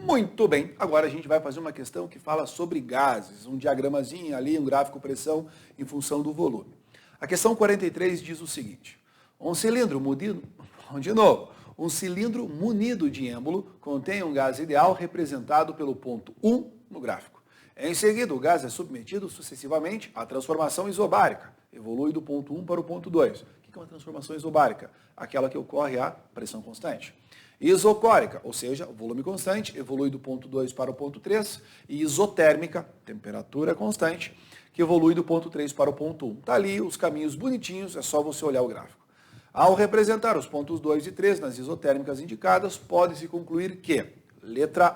Muito bem, agora a gente vai fazer uma questão que fala sobre gases, um diagramazinho ali, um gráfico pressão em função do volume. A questão 43 diz o seguinte: um cilindro munido, um cilindro munido de êmbolo contém um gás ideal representado pelo ponto 1 no gráfico. Em seguida, o gás é submetido sucessivamente à transformação isobárica, evolui do ponto 1 para o ponto 2. O que é uma transformação isobárica? Aquela que ocorre a pressão constante. Isocórica, ou seja, volume constante, evolui do ponto 2 para o ponto 3, e isotérmica, temperatura constante, que evolui do ponto 3 para o ponto 1. Está ali os caminhos bonitinhos, é só você olhar o gráfico. Ao representar os pontos 2 e 3 nas isotérmicas indicadas, pode-se concluir que, letra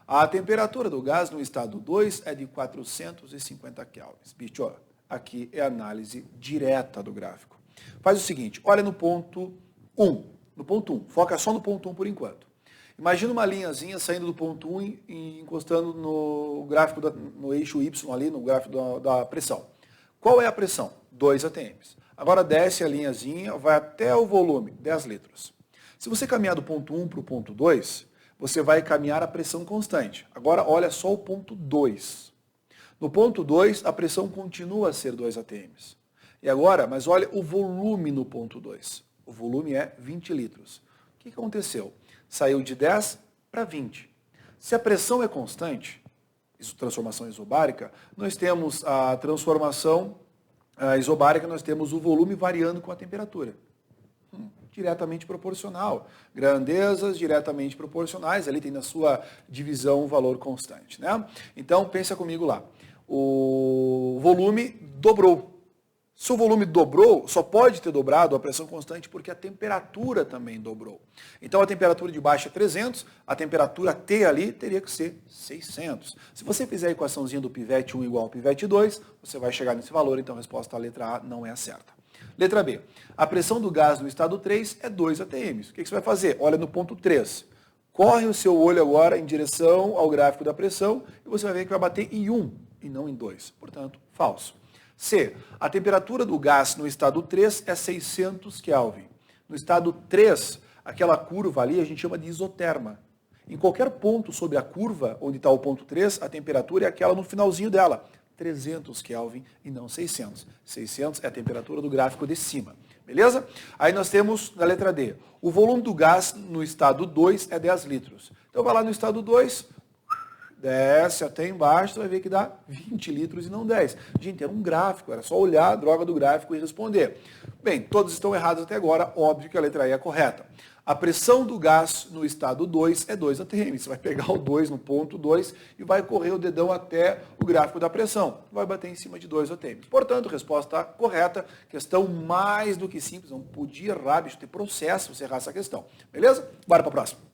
A temperatura do gás no estado 2 é de 450 kelvins. Bicho, aqui é a análise direta do gráfico. Faz o seguinte, olha no ponto 1. No ponto 1, foca só no ponto 1 por enquanto. Imagina uma linhazinha saindo do ponto 1 e encostando no gráfico, no eixo Y ali, no gráfico da pressão. Qual é a pressão? 2 atms. Agora desce a linhazinha, vai até o volume, 10 litros. Se você caminhar do ponto 1 para o ponto 2, você vai caminhar a pressão constante. Agora olha só o ponto 2. No ponto 2, a pressão continua a ser 2 atms. E agora, mas olha o volume no ponto 2. O volume é 20 litros. O que aconteceu? Saiu de 10 para 20. Se a pressão é constante, isso transformação isobárica, nós temos a transformação isobárica, nós temos o volume variando com a temperatura. Diretamente proporcional. Grandezas diretamente proporcionais, ali tem na sua divisão um valor constante, né? Então, pensa comigo lá. O volume dobrou. Se o volume dobrou, só pode ter dobrado a pressão constante porque a temperatura também dobrou. Então a temperatura de baixo é 300, a temperatura T ali teria que ser 600. Se você fizer a equaçãozinha do pivete 1 igual ao pivete 2, você vai chegar nesse valor, então a resposta à letra A não é a certa. Letra B. A pressão do gás no estado 3 é 2 atm. O que você vai fazer? Olha no ponto 3. Corre o seu olho agora em direção ao gráfico da pressão e você vai ver que vai bater em 1 e não em 2. Portanto, falso. C. A temperatura do gás no estado 3 é 600 Kelvin. No estado 3, aquela curva ali a gente chama de isoterma. Em qualquer ponto sobre a curva, onde está o ponto 3, a temperatura é aquela no finalzinho dela. 300 Kelvin e não 600. 600 é a temperatura do gráfico de cima. Beleza? Aí nós temos, na letra D, o volume do gás no estado 2 é 10 litros. Então vai lá no estado 2... desce até embaixo, você vai ver que dá 20 litros e não 10. Gente, era um gráfico, era só olhar a droga do gráfico e responder. Bem, todos estão errados até agora, óbvio que a letra E é correta. A pressão do gás no estado 2 é 2 atm. Você vai pegar o 2 no ponto 2 e vai correr o dedão até o gráfico da pressão. Vai bater em cima de 2 atm. Portanto, resposta correta, questão mais do que simples, não podia errar, bicho, ter processo se você errar essa questão. Beleza? Bora para a próxima.